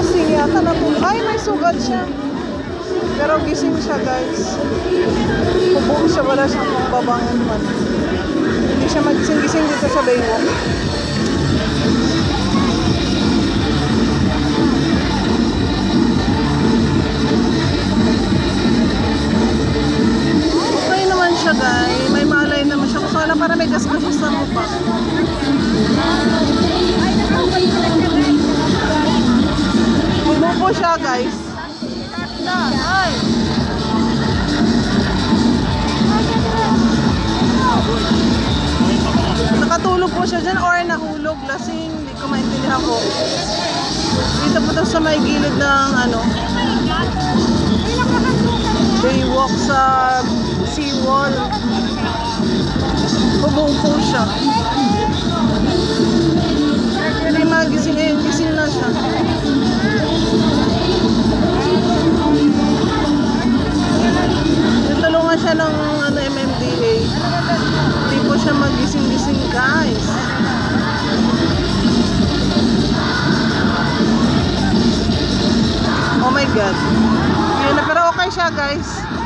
lasing yata na po. Ay, may sugat siya. Pero gising siya, guys. Pubuo siya, wala siyang babangon man. Hindi siya magising-gising dito sa Baywalk. Okay naman siya, guys. May malay naman siya. Gusto ko lang para may gasgas sa mukha. Bumubo siya, guys. Ay! Nakatulog po siya dyan or nahulog, lasing, hindi ko maintindihan ko. Dito po sa may gilid ng ano, Baywalk sa seawall. Bumubo siya. Hindi magising, gising na siya. Natulungan siya ng ano, MMDA. Hindi po siya magising-gising, guys. Oh my God. Yun na, pero okay siya, guys.